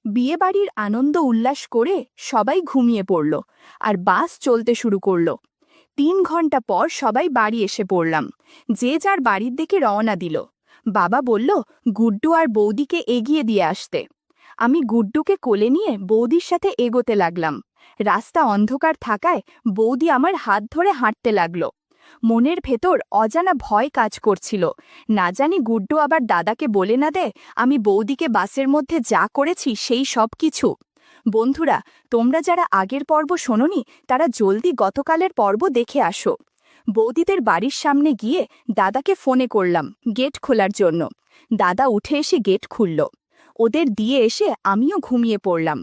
বিয়েবাড়ির আনন্দ উল্লাস করে সবাই ঘুমিয়ে পড়ল আর বাস চলতে শুরু করল। 3 ঘন্টা পর সবাই বাড়ি এসে পড়লাম। যে যার বাড়ির দিকে রওনা দিল। বাবা বলল গুড্ডু আর বৌদিকে এগিয়ে দিয়ে আসতে। আমি গুড্ডুকে কোলে নিয়ে বৌদির সাথে এগোতে লাগলাম। রাস্তা অন্ধকার থাকায় বৌদি আমার হাত ধরে হাঁটতে লাগল। মনের ভেতর অজানা ভয় কাজ করছিল, না জানি গুড্ডু আবার দাদাকে বলে না দেয় আমি বৌদিকে বাসের মধ্যে যা করেছি সেই সব কিছু। বন্ধুরা, তোমরা যারা আগের পর্ব শোনোনি তারা জলদি গতকালের পর্ব দেখে আসো। বৌদিদের বাড়ির সামনে গিয়ে দাদাকে ফোনে করলাম গেট খোলার জন্য। দাদা উঠে এসে গেট খুলল। ওদের দিয়ে এসে আমিও ঘুমিয়ে পড়লাম।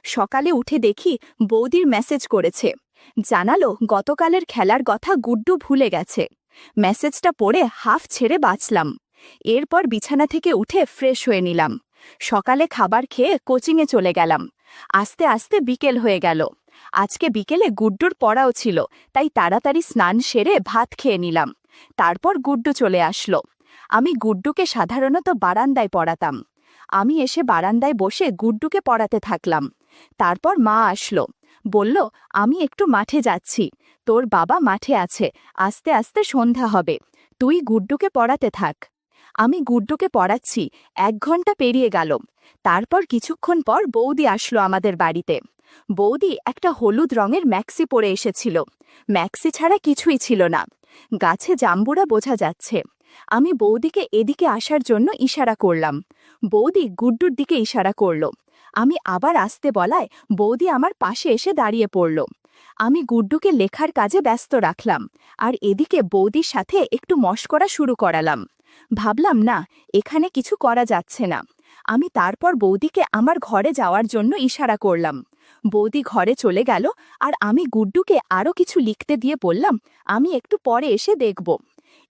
সকালে উঠে দেখি বৌদির মেসেজ করেছে, জানালো গতকালের খেলার কথা গুড্ডু ভুলে গেছে। মেসেজটা পড়ে হাফ ছেড়ে বাঁচলাম। এরপর বিছানা থেকে উঠে ফ্রেশ হয়ে নিলাম। সকালে খাবার খেয়ে কোচিংয়ে চলে গেলাম। আস্তে আস্তে বিকেল হয়ে গেল। আজকে বিকেলে গুড্ডুর পড়াও ছিল, তাই তাড়াতাড়ি স্নান সেরে ভাত খেয়ে নিলাম। তারপর গুড্ডু চলে আসলো। আমি গুড্ডুকে সাধারণত বারান্দায় পড়াতাম। আমি এসে বারান্দায় বসে গুড্ডুকে পড়াতে থাকলাম। তারপর মা আসলো, বলল আমি একটু মাঠে যাচ্ছি, তোর বাবা মাঠে আছে, আস্তে আস্তে সন্ধ্যা হবে, তুই গুড্ডুকে পড়াতে থাক। আমি গুড্ডুকে পড়াচ্ছি। 1 ঘন্টা পেরিয়ে গেল। তারপর কিছুক্ষণ পর বৌদি আসলো আমাদের বাড়িতে। বৌদি একটা হলুদ রঙের ম্যাক্সি পরে এসেছিল। ম্যাক্সি ছাড়া কিছুই ছিল না। গাছে জাম্বুরা বোঝা যাচ্ছে। আমি বৌদিকে এদিকে আসার জন্য ইশারা করলাম। বৌদি গুড্ডুর দিকে ইশারা করল। আমি আবার আসতে বলায় বৌদি আমার পাশে এসে দাঁড়িয়ে পড়ল। আমি গুড্ডুকে লেখার কাজে ব্যস্ত রাখলাম আর এদিকে বৌদির সাথে একটু মশকরা শুরু করালাম। ভাবলাম না, এখানে কিছু করা যাচ্ছে না। আমি তারপর বৌদিকে আমার ঘরে যাওয়ার জন্য ইশারা করলাম। বৌদি ঘরে চলে গেল আর আমি গুড্ডুকে আরও কিছু লিখতে দিয়ে বললাম আমি একটু পরে এসে দেখব।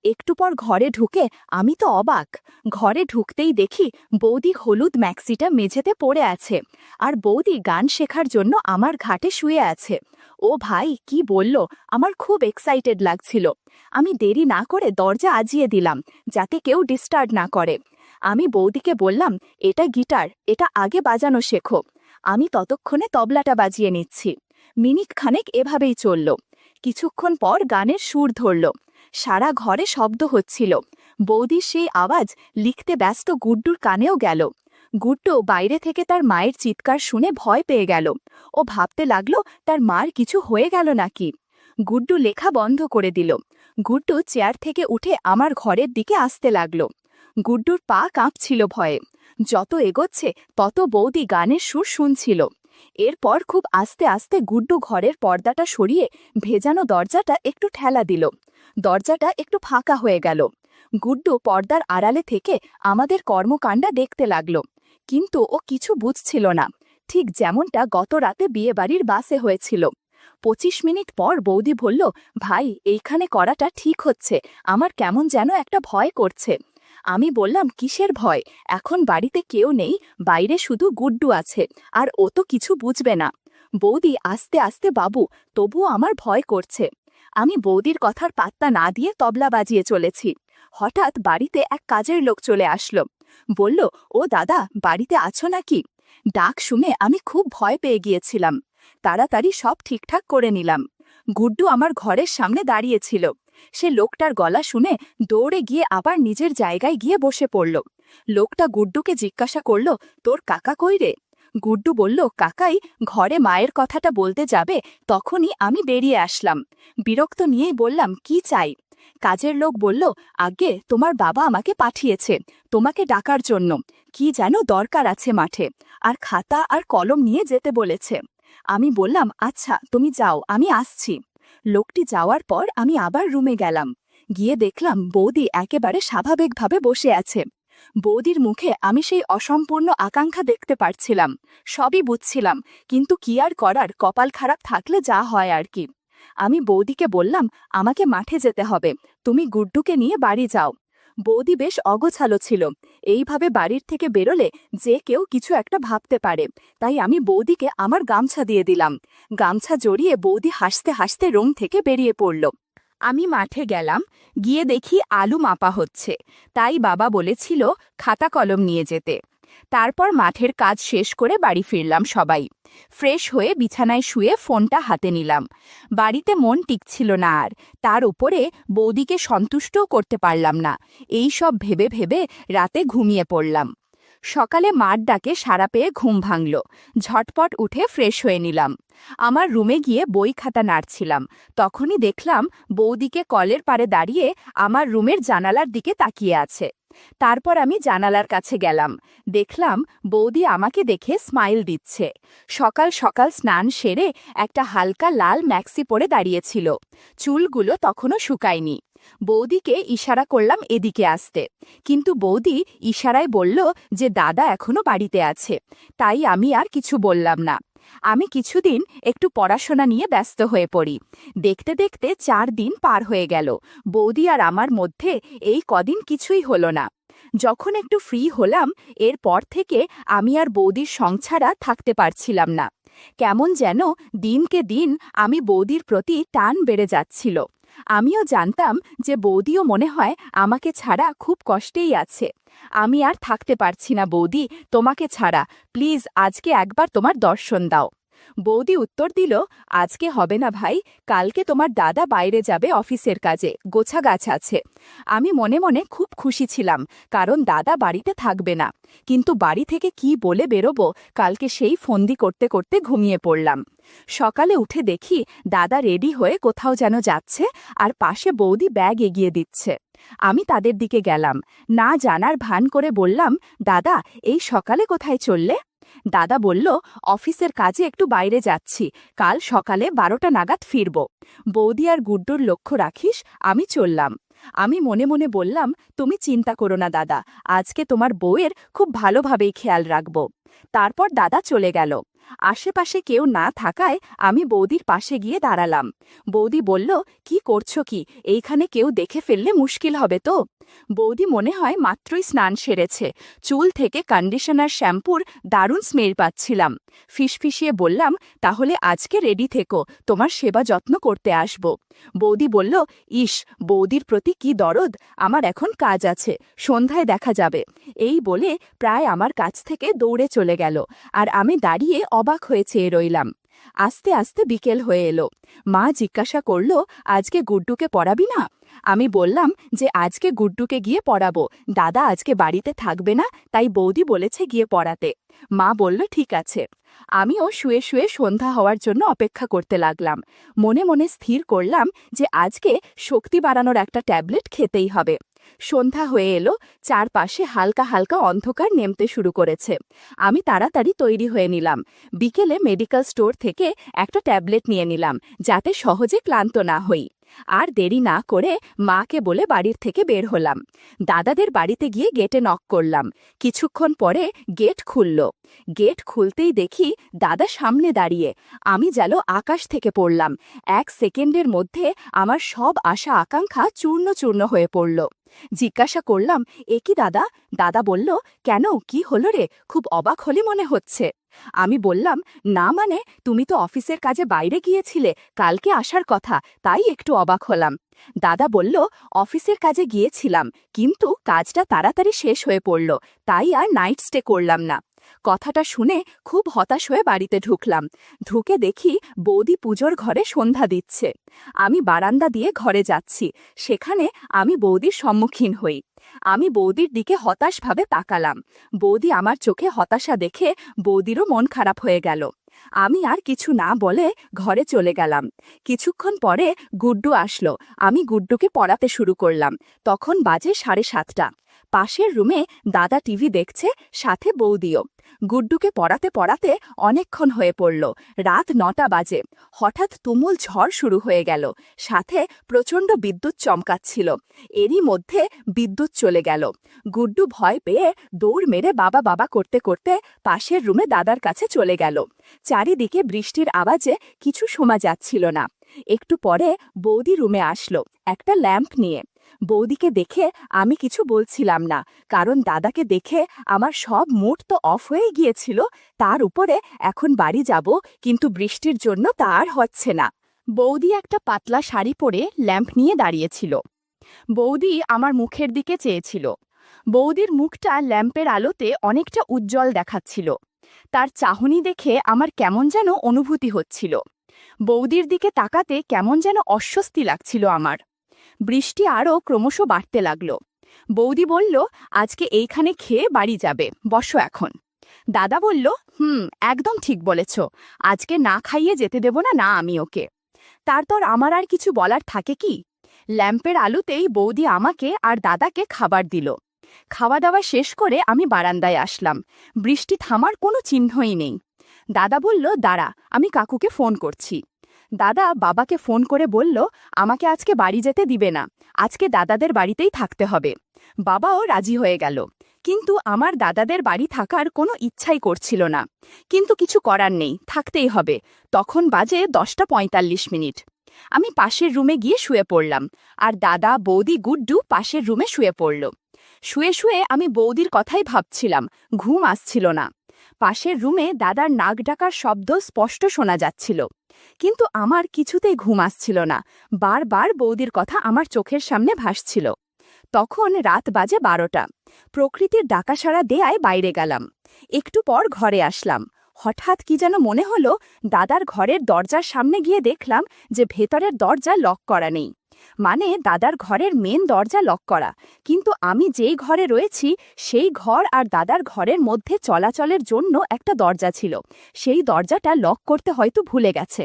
একটু পর ঘরে ঢুকে আমি তো অবাক। ঘরে ঢুকতেই দেখি বৌদি হলুদ ম্যাক্সিটা মেঝেতে পড়ে আছে আর বৌদি গান শেখার জন্য আমার ঘাটে শুয়ে আছে। ও ভাই, কি বলল, আমার খুব এক্সাইটেড লাগছিল। আমি দেরি না করে দরজা আজিয়ে দিলাম যাতে কেউ ডিস্টার্ব না করে। আমি বৌদিকে বললাম এটা গিটার, এটা আগে বাজানো শেখো। আমি ততক্ষণে তবলাটা বাজিয়ে নিচ্ছি। মিনিট খানেক এভাবেই চলল। কিছুক্ষণ পর গানের সুর ধরল। সারা ঘরে শব্দ হচ্ছিল। বৌদির সেই আওয়াজ লিখতে ব্যস্ত গুড্ডুর কানেও গেল। গুড্ডু বাইরে থেকে তার মায়ের চিৎকার শুনে ভয় পেয়ে গেল। ও ভাবতে লাগলো তার মার কিছু হয়ে গেল নাকি। গুড্ডু লেখা বন্ধ করে দিল। গুড্ডু চেয়ার থেকে উঠে আমার ঘরের দিকে আসতে লাগলো। গুড্ডুর পা কাঁপছিল ভয়ে। যত এগোচ্ছে তত বৌদি গানের সুর শুনছিল। এরপর খুব আস্তে আস্তে গুড্ডু ঘরের পর্দাটা সরিয়ে ভেজানো দরজাটা একটু ঠেলা দিল। দরজাটা একটু ফাঁকা হয়ে গেল। গুড্ডু পর্দার আড়ালে থেকে আমাদের কর্মকাণ্ড দেখতে লাগল। কিন্তু ও কিছু বুঝছিল না, ঠিক যেমনটা গত রাতে বিয়েবাড়ির বাসে হয়েছিল। 25 মিনিট পর বৌদি বলল, ভাই এইখানে করাটা ঠিক হচ্ছে, আমার কেমন যেন একটা ভয় করছে। আমি বললাম কিসের ভয়, এখন বাড়িতে কেউ নেই, বাইরে শুধু গুড্ডু আছে, আর ও তো কিছু বুঝবে না। বৌদি আস্তে আস্তে, বাবু তবুও আমার ভয় করছে। আমি বৌদির কথার পাত্তা না দিয়ে তবলা বাজিয়ে চলেছি। হঠাৎ বাড়িতে এক কাজের লোক চলে আসলো। বলল, ও দাদা, বাড়িতে আছো নাকি? ডাক শুনে আমি খুব ভয় পেয়ে গিয়েছিলাম। তাড়াতাড়ি সব ঠিকঠাক করে নিলাম। গুড্ডু আমার ঘরের সামনে দাঁড়িয়েছিল। সে লোকটার গলা শুনে দৌড়ে গিয়ে আবার নিজের জায়গায় গিয়ে বসে পড়ল। লোকটা গুড্ডুকে জিজ্ঞাসা করল, তোর কাকা কই রে? গুড্ডু বলল, কাকাই ঘরে মায়ের কথাটা বলতে যাবে, তখনই আমি বেরিয়ে আসলাম। বিরক্ত নিয়েই বললাম, কি চাই? কাজের লোক বলল, আগে তোমার বাবা আমাকে পাঠিয়েছে তোমাকে ডাকার জন্য, কি যেন দরকার আছে মাঠে, আর খাতা আর কলম নিয়ে যেতে বলেছে। আমি বললাম, আচ্ছা তুমি যাও, আমি আসছি। লোকটি যাওয়ার পর আমি আবার রুমে গেলাম। গিয়ে দেখলাম বৌদি একেবারে স্বাভাবিকভাবে বসে আছে। বৌদির মুখে আমি সেই অসম্পূর্ণ আকাঙ্ক্ষা দেখতে পারছিলাম। সবই বুঝছিলাম, কিন্তু কি আর করার, কপাল খারাপ থাকলে যা হয় আর কি। আমি বৌদিকে বললাম, আমাকে মাঠে যেতে হবে, তুমি গুড্ডুকে নিয়ে বাড়ি যাও। বৌদি বেশ অগোছালো ছিল। এইভাবে বাড়ির থেকে বেরোলে যে কেউ কিছু একটা ভাবতে পারে, তাই আমি বৌদিকে আমার গামছা দিয়ে দিলাম। গামছা জড়িয়ে বৌদি হাসতে হাসতে রুম থেকে বেরিয়ে পড়ল। আমি মাঠে গেলাম। গিয়ে দেখি আলু মাপা হচ্ছে, তাই বাবা বলেছিল খাতা কলম নিয়ে যেতে। তারপর মাঠের কাজ শেষ করে বাড়ি ফিরলাম সবাই। ফ্রেশ হয়ে বিছানায় শুয়ে ফোনটা হাতে নিলাম। বাড়িতে মন টিকছিল না আর, তার উপরে বৌদিকে সন্তুষ্টও করতে পারলাম না। এই সব ভেবে ভেবে রাতে ঘুমিয়ে পড়লাম। সকালে মার ডাকে সাড়া পেয়ে ঘুম ভাঙল। ঝটপট উঠে ফ্রেশ হয়ে নিলাম। আমার রুমে গিয়ে বই খাতা নাড়ছিলাম, তখনই দেখলাম বৌদিকে কলের পাড়ে দাঁড়িয়ে আমার রুমের জানালার দিকে তাকিয়ে আছে। তারপর আমি জানালার কাছে গেলাম, দেখলাম বৌদি আমাকে দেখে স্মাইল দিচ্ছে। সকাল সকাল স্নান সেরে একটা হালকা লাল ম্যাক্সি পরে দাঁড়িয়েছিল, চুলগুলো তখনও শুকায়নি। বৌদিকে ইশারা করলাম এদিকে আসতে, কিন্তু বৌদি ইশারায় বলল যে দাদা এখনো বাড়িতে আছে, তাই আমি আর কিছু বললাম না। আমি কিছুদিন একটু পড়াশোনা নিয়ে ব্যস্ত হয়ে পড়ি। দেখতে দেখতে 4 দিন পার হয়ে গেল। বৌদি আর আমার মধ্যে এই কদিন কিছুই হলো না। যখন একটু ফ্রি হলাম, এরপর থেকে আমি আর বৌদির সঙ্গ ছাড়া থাকতে পারছিলাম না। কেমন যেন দিনকে দিন আমি বৌদির প্রতি টান বেড়ে যাচ্ছিল। আমিও জানতাম যে বৌদিও মনে হয় আমাকে ছাড়া খুব কষ্টেই আছে। আমি আর থাকতে পারছি না বৌদি, তোমাকে ছাড়া, প্লিজ আজকে একবার তোমার দর্শন দাও। বৌদি উত্তর দিল, আজকে হবে না ভাই, কালকে তোমার দাদা বাইরে যাবে অফিসের কাজে, গোছাগাছ আছে। আমি মনে মনে খুব খুশি ছিলাম, কারণ দাদা বাড়িতে থাকবে না। কিন্তু বাড়ি থেকে কি বলে বেরোবো, কালকে সেই ফন্দি করতে করতে ঘুমিয়ে পড়লাম। সকালে উঠে দেখি দাদা রেডি হয়ে কোথাও যেন যাচ্ছে, আর পাশে বৌদি ব্যাগ এগিয়ে দিচ্ছে। আমি তাদের দিকে গেলাম, না জানার ভান করে বললাম, দাদা এই সকালে কোথায় চললে? দাদা বলল, অফিসের কাজে একটু বাইরে যাচ্ছি, কাল সকালে 12টা নাগাদ ফিরব। বৌদি আর গুড্ডুর লক্ষ্য রাখিস, আমি চললাম। আমি মনে মনে বললাম, তুমি চিন্তা করো না দাদা, আজকে তোমার বউয়ের খুব ভালোভাবেই খেয়াল রাখব। তারপর দাদা চলে গেল। আশেপাশে কেউ না থাকায় আমি বৌদির পাশে গিয়ে দাঁড়ালাম। বৌদি বলল, কি করছো কি, এইখানে কেউ দেখে ফেললে মুশকিল হবে তো? বৌদি মনে হয় মাত্রই স্নান সেরেছে, চুল থেকে কন্ডিশনার শ্যাম্পুর দারুণ স্মেল পাচ্ছিলাম। ফিসফিসিয়ে বললাম, তাহলে আজকে রেডি থেকো, তোমার সেবা যত্ন করতে আসব। বৌদি বলল, ইস, বৌদির প্রতি কি দরদ, আমার এখন কাজ আছে, সন্ধ্যায় দেখা যাবে। এই বলে প্রায় আমার কাছ থেকে দৌড়ে চলে গেল, আর আমি দাঁড়িয়ে অবাক হয়ে চেয়ে রইলাম। আস্তে আস্তে বিকেল হয়ে এলো। মা জিজ্ঞাসা করল, আজকে গুড্ডুকে পড়াবি না? আমি বললাম যে আজকে গুড্ডুকে গিয়ে পড়াবো, দাদা আজকে বাড়িতে থাকবে না, তাই বৌদি বলেছে গিয়ে পড়াতে। মা বলল ঠিক আছে। আমিও শুয়ে শুয়ে সন্ধ্যা হওয়ার জন্য অপেক্ষা করতে লাগলাম। মনে মনে স্থির করলাম যে আজকে শক্তি বাড়ানোর একটা ট্যাবলেট খেতেই হবে। সন্ধ্যা হয়ে এলো, চারপাশে হালকা হালকা অন্ধকার নেমতে শুরু করেছে। আমি তাড়াতাড়ি তৈরি হয়ে নিলাম। বিকেলে মেডিকেল স্টোর থেকে একটা ট্যাবলেট নিয়ে নিলাম, যাতে সহজে ক্লান্ত না হই। আর দেরি না করে মাকে বলে বাড়ির থেকে বের হলাম। দাদাদের বাড়িতে গিয়ে গেটে নক করলাম। কিছুক্ষণ পরে গেট খুলল। গেট খুলতেই দেখি দাদা সামনে দাঁড়িয়ে। আমি যেন আকাশ থেকে পড়লাম। 1 সেকেন্ডের মধ্যে আমার সব আশা আকাঙ্ক্ষা চূর্ণ চূর্ণ হয়ে পড়ল। জিজ্ঞাসা করলাম, এ কি দাদা? দাদা বলল, কেন, কি হলো রে, খুব অবাক হলে মনে হচ্ছে। আমি বললাম, না মানে, তুমি তো অফিসের কাজে বাইরে গিয়েছিলে, কালকে আসার কথা, তাই একটু অবাক হলাম। দাদা বলল, অফিসের কাজে গিয়েছিলাম, কিন্তু কাজটা তাড়াতাড়ি শেষ হয়ে পড়ল, তাই আর নাইট স্টে করলাম না। কথাটা শুনে খুব হতাশ হয়ে বাড়িতে ঢুকলাম। ঢুকে দেখি বৌদি পুজোর ঘরে সন্ধ্যা দিচ্ছে। আমি বারান্দা দিয়ে ঘরে যাচ্ছি, সেখানে আমি বৌদির সম্মুখীন হই। আমি বৌদির দিকে হতাশভাবে তাকালাম। বৌদি আমার চোখে হতাশা দেখে বৌদিরও মন খারাপ হয়ে গেল। আমি আর কিছু না বলে ঘরে চলে গেলাম। কিছুক্ষণ পরে গুড্ডু আসলো। আমি গুড্ডুকে পড়াতে শুরু করলাম। তখন বাজে 7:30। পাশের রুমে দাদা টিভি দেখছে, সাথে বৌদিও। গুড্ডুকে পড়াতে পড়াতে অনেকক্ষণ হয়ে পড়ল। রাত 9টা বাজে। হঠাৎ তুমুল ঝড় শুরু হয়ে গেল, সাথে প্রচণ্ড বিদ্যুৎ চমকাচ্ছিল। এরই মধ্যে বিদ্যুৎ চলে গেল। গুড্ডু ভয় পেয়ে দৌড় মেরে বাবা বাবা করতে করতে পাশের রুমে দাদার কাছে চলে গেল। চারিদিকে বৃষ্টির আওয়াজে কিছু শোনা যাচ্ছিল না। একটু পরে বৌদি রুমে আসলো একটা ল্যাম্প নিয়ে। বৌদিকে দেখে আমি কিছু বলছিলাম না, কারণ দাদাকে দেখে আমার সব মুড তো অফ হয়ে গিয়েছিল। তার উপরে এখন বাড়ি যাব, কিন্তু বৃষ্টির জন্য তা আর হচ্ছে না। বৌদি একটা পাতলা শাড়ি পরে ল্যাম্প নিয়ে দাঁড়িয়েছিল। বৌদি আমার মুখের দিকে চেয়েছিল। বৌদির মুখটা ল্যাম্পের আলোতে অনেকটা উজ্জ্বল দেখাচ্ছিল। তার চাহনি দেখে আমার কেমন যেন অনুভূতি হচ্ছিল। বৌদির দিকে তাকাতে কেমন যেন অস্বস্তি লাগছিল আমার। বৃষ্টি আরও ক্রমশ বাড়তে লাগল। বৌদি বলল, আজকে এইখানে খেয়ে বাড়ি যাবে, বসো এখন। দাদা বলল, একদম ঠিক বলেছ, আজকে না খাইয়ে যেতে দেব না আমি ওকে। তারপর আমার আর কিছু বলার থাকে কি? ল্যাম্পের আলোতেই বৌদি আমাকে আর দাদাকে খাবার দিল। খাওয়া দাওয়া শেষ করে আমি বারান্দায় আসলাম। বৃষ্টি থামার কোনো চিহ্নই নেই। দাদা বলল, দাঁড়া, আমি কাকুকে ফোন করছি। দাদা বাবাকে ফোন করে বলল, আমাকে আজকে বাড়ি যেতে দিবে না, আজকে দাদাদের বাড়িতেই থাকতে হবে। বাবাও রাজি হয়ে গেল, কিন্তু আমার দাদাদের বাড়ি থাকার কোনো ইচ্ছাই করছিল না। কিন্তু কিছু করার নেই, থাকতেই হবে। তখন বাজে 10:45। আমি পাশের রুমে গিয়ে শুয়ে পড়লাম, আর দাদা, বৌদি, গুড্ডু পাশের রুমে শুয়ে পড়ল। শুয়ে শুয়ে আমি বৌদির কথাই ভাবছিলাম, ঘুম আসছিল না। পাশের রুমে দাদার নাক ডাকার শব্দ স্পষ্ট শোনা যাচ্ছিল, কিন্তু আমার কিছুতেই ঘুম আসছিল না। বারবার বৌদির কথা আমার চোখের সামনে ভাসছিল। তখন রাত বাজে 12টা। প্রকৃতির ডাকাসাড়া দেয়ায় বাইরে গেলাম। একটু পর ঘরে আসলাম। হঠাৎ কি যেন মনে হলো, দাদার ঘরের দরজার সামনে গিয়ে দেখলাম যে ভেতরের দরজা লক করা নেই। মানে দাদার ঘরের মেন দরজা লক করা, কিন্তু আমি যেই ঘরে রয়েছি সেই ঘর আর দাদার ঘরের মধ্যে চলাচলের জন্য একটা দরজা ছিল। সেই দরজাটা লক করতে হয়তো ভুলে গেছে।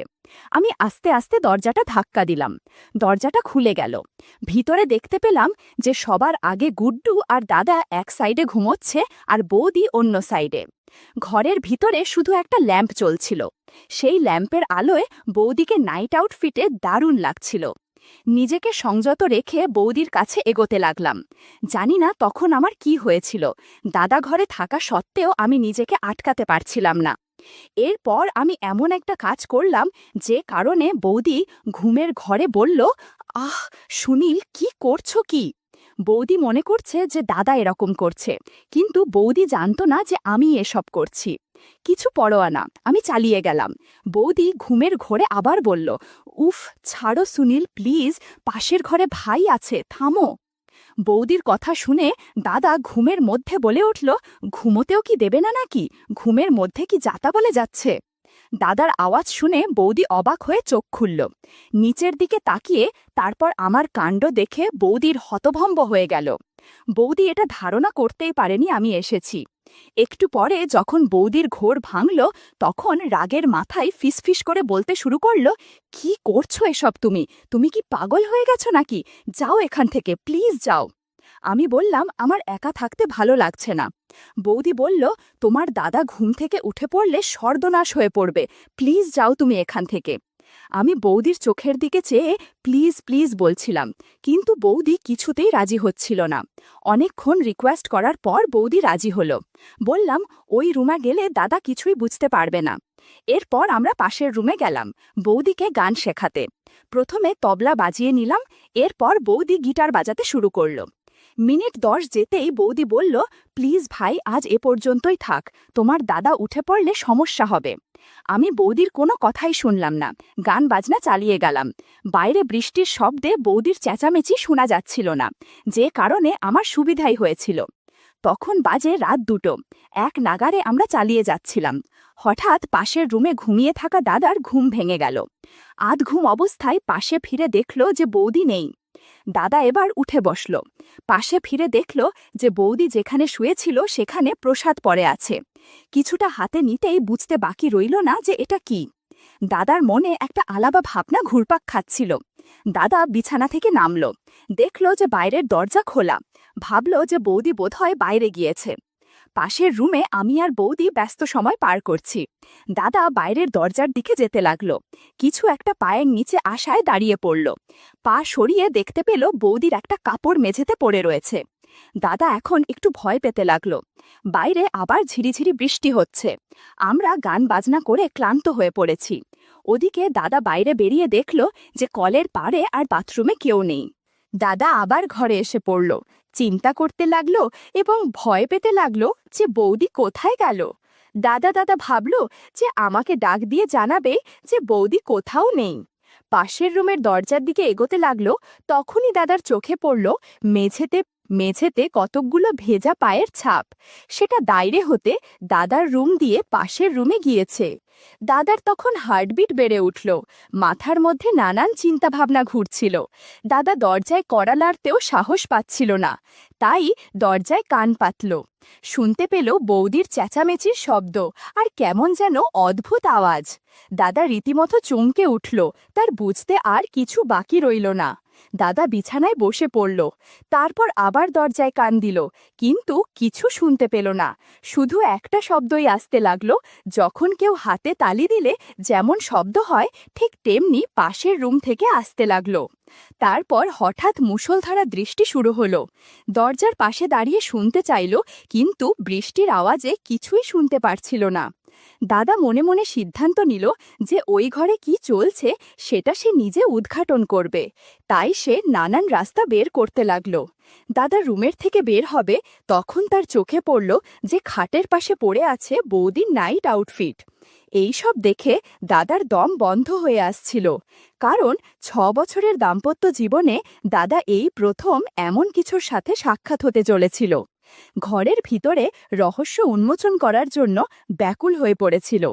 আমি আস্তে আস্তে দরজাটা ধাক্কা দিলাম। দরজাটা খুলে গেল। ভিতরে দেখতে পেলাম যে সবার আগে গুড্ডু আর দাদা এক সাইডে ঘুমোচ্ছে আর বৌদি অন্য সাইডে। ঘরের ভিতরে শুধু একটা ল্যাম্প চলছিল। সেই ল্যাম্পের আলোয় বৌদিকে নাইট আউটফিটে দারুণ লাগছিল। নিজেকে সংযত রেখে বৌদির কাছে এগোতে লাগলাম। জানি না তখন আমার কি হয়েছিল। দাদা ঘরে থাকা সত্ত্বেও আমি নিজেকে আটকাতে পারছিলাম না। এরপর আমি এমন একটা কাজ করলাম যে কারণে বৌদি ঘুমের ঘরে বলল, আহ সুনীল, কি করছো কি? বৌদি মনে করছে যে দাদা এরকম করছে, কিন্তু বৌদি জানতো না যে আমি এসব করছি। কিছু পরোয়া না, আমি চালিয়ে গেলাম। বৌদি ঘুমের ঘোরে আবার বলল, উফ, ছাড়ো সুনীল প্লিজ, পাশের ঘরে ভাই আছে, থামো। বৌদির কথা শুনে দাদা ঘুমের মধ্যে বলে উঠল, ঘুমোতেও কি দেবে না নাকি? ঘুমের মধ্যে কি যাতা বলে যাচ্ছে? দাদার আওয়াজ শুনে বৌদি অবাক হয়ে চোখ খুলল। নিচের দিকে তাকিয়ে তারপর আমার কাণ্ড দেখে বৌদির হতভম্ব হয়ে গেল। বৌদি এটা ধারণা করতেই পারেনি আমি এসেছি। একটু পরে যখন বৌদির ঘোর ভাঙল, তখন রাগের মাথায় ফিসফিস করে বলতে শুরু করল, কি করছো এসব তুমি? তুমি কি পাগল হয়ে গেছো নাকি? যাও এখান থেকে, প্লিজ যাও। আমি বললাম, আমার একা থাকতে ভালো লাগছে না। বৌদি বলল, তোমার দাদা ঘুম থেকে উঠে পড়লে সর্বনাশ হয়ে পড়বে, প্লিজ যাও তুমি এখান থেকে। আমি বৌদির চোখের দিকে চেয়ে প্লিজ প্লিজ বলছিলাম, কিন্তু বৌদি কিছুতেই রাজি হচ্ছিল না। অনেকক্ষণ রিকোয়েস্ট করার পর বৌদি রাজি হলো। বললাম, ওই রুমে গেলে দাদা কিছুই বুঝতে পারবে না। এরপর আমরা পাশের রুমে গেলাম বৌদিকে গান শেখাতে। প্রথমে তবলা বাজিয়ে নিলাম, এরপর বৌদি গিটার বাজাতে শুরু করল। মিনিট 10 যেতেই বৌদি বলল, প্লিজ ভাই, আজ এ পর্যন্তই থাক, তোমার দাদা উঠে পড়লে সমস্যা হবে। আমি বৌদির কোনো কথাই শুনলাম না, গান বাজনা চালিয়ে গেলাম। বাইরে বৃষ্টির শব্দে বৌদির চেঁচামেচি শোনা যাচ্ছিল না, যে কারণে আমার সুবিধাই হয়েছিল। তখন বাজে রাত 2টো। এক নাগারে আমরা চালিয়ে যাচ্ছিলাম। হঠাৎ পাশের রুমে ঘুমিয়ে থাকা দাদার ঘুম ভেঙে গেল। আধ ঘুম অবস্থায় পাশে ফিরে দেখল যে বৌদি নেই। দাদা এবার উঠে বসল। পাশে ফিরে দেখল যে বৌদি যেখানে শুয়েছিল সেখানে প্রসাদ পড়ে আছে। কিছুটা হাতে নিতেই বুঝতে বাকি রইল না যে এটা কি। দাদার মনে একটা আলাদা ভাবনা ঘুরপাক খাচ্ছিল। দাদা বিছানা থেকে নামল, দেখল যে বাইরের দরজা খোলা। ভাবল যে বৌদি বোধহয় বাইরে গিয়েছে। পাশের রুমে আমি আর বৌদি ব্যস্ত সময় পার করছি। দাদা বাইরের দরজার দিকে যেতে লাগল। কিছু একটা পায়ের নিচে আশায় দাঁড়িয়ে পড়ল। পা সরিয়ে দেখতে পেল বৌদির একটা কাপড় মেঝেতে পড়ে রয়েছে। দাদা এখন একটু ভয় পেতে লাগল। বাইরে আবার ঝিরিঝিরি বৃষ্টি হচ্ছে। আমরা গান বাজনা করে ক্লান্ত হয়ে পড়েছি। ওদিকে দাদা বাইরে বেরিয়ে দেখল যে কলের পাড়ে আর বাথরুমে কেউ নেই। দাদা আবার ঘরে এসে পড়ল, চিন্তা করতে লাগলো এবং ভয় পেতে লাগলো যে বৌদি কোথায় গেল। দাদা দাদা ভাবল যে আমাকে ডাক দিয়ে জানাবে যে বৌদি কোথাও নেই। পাশের রুমের দরজার দিকে এগোতে লাগলো। তখনই দাদার চোখে পড়ল মেঝেতে মেঝেতে কতকগুলো ভেজা পায়ের ছাপ। সেটা দাইরে হতে দাদার রুম দিয়ে পাশের রুমে গিয়েছে। দাদার তখন হার্টবিট বেড়ে উঠল, মাথার মধ্যে নানান চিন্তাভাবনা ঘুরছিল। দাদা দরজায় কড়া নাড়তেও সাহস পাচ্ছিল না, তাই দরজায় কান পাতল। শুনতে পেল বৌদির চেঁচামেচির শব্দ আর কেমন যেন অদ্ভুত আওয়াজ। দাদা রীতিমতো চমকে উঠল, তার বুঝতে আর কিছু বাকি রইল না। দাদা বিছানায় বসে পড়ল, তারপর আবার দরজায় কান দিল, কিন্তু কিছু শুনতে পেল না। শুধু একটা শব্দই আসতে লাগলো, যখন কেউ হাতে তালি দিলে যেমন শব্দ হয় ঠিক তেমনি পাশের রুম থেকে আসতে লাগলো। তারপর হঠাৎ মুষলধারা বৃষ্টি শুরু হলো। দরজার পাশে দাঁড়িয়ে শুনতে চাইল, কিন্তু বৃষ্টির আওয়াজে কিছুই শুনতে পারছিল না। দাদা মনে মনে সিদ্ধান্ত নিল যে ওই ঘরে কি চলছে সেটা সে নিজে উদ্ঘাটন করবে। তাই সে নানান রাস্তা বের করতে লাগল। দাদা রুমের থেকে বের হবে, তখন তার চোখে পড়ল যে খাটের পাশে পড়ে আছে বৌদির নাইট আউটফিট। এই সব দেখে দাদার দম বন্ধ হয়ে আসছিল, কারণ ৬ বছরের দাম্পত্য জীবনে দাদা এই প্রথম এমন কিছুর সাথে সাক্ষাৎ হতে চলেছিল। ঘরের ভিতরে রহস্য উন্মোচন করার জন্য ব্যাকুল হয়ে পড়েছিল।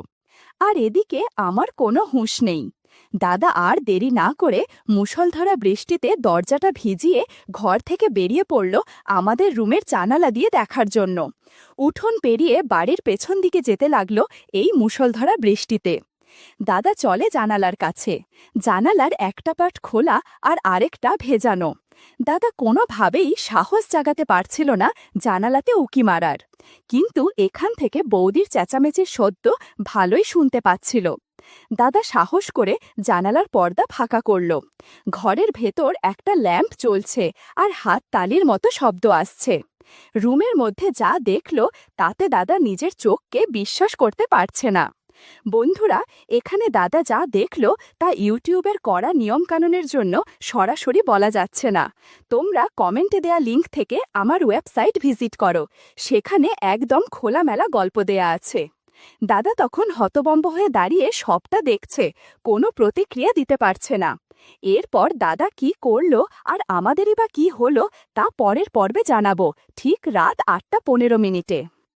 আর এদিকে আমার কোনো হুঁশ নেই। দাদা আর দেরি না করে মুষলধারা বৃষ্টিতে দরজাটা ভিজিয়ে ঘর থেকে বেরিয়ে পড়ল আমাদের রুমের জানালা দিয়ে দেখার জন্য। উঠোন পেরিয়ে বাড়ির পেছন দিকে যেতে লাগল এই মুষলধারা বৃষ্টিতে। দাদা চলে জানালার কাছে। জানালার একটা পাট খোলা আর আরেকটা ভেজানো। দাদা কোনোভাবেই সাহস জাগাতে পারছিল না জানালাতে উকি মারার, কিন্তু এখান থেকে বৌদির চেঁচামেচির শব্দ ভালোই শুনতে পাচ্ছিল। দাদা সাহস করে জানালার পর্দা ফাঁকা করল। ঘরের ভেতর একটা ল্যাম্প চলছে আর হাত তালির মতো শব্দ আসছে। রুমের মধ্যে যা দেখল তাতে দাদা নিজের চোখকে বিশ্বাস করতে পারছে না। বন্ধুরা, এখানে দাদা যা দেখল তা ইউটিউবের কড়া নিয়মকানুনের জন্য সরাসরি বলা যাচ্ছে না। তোমরা কমেন্টে দেয়া লিঙ্ক থেকে আমার ওয়েবসাইট ভিজিট করো, সেখানে একদম খোলামেলা গল্প দেয়া আছে। দাদা তখন হতবম্ব হয়ে দাঁড়িয়ে সবটা দেখছে, কোনো প্রতিক্রিয়া দিতে পারছে না। এরপর দাদা কি করল আর আমাদেরই বা কি হলো তা পরের পর্বে জানাবো, ঠিক রাত ৮টা ১৫ মিনিটে।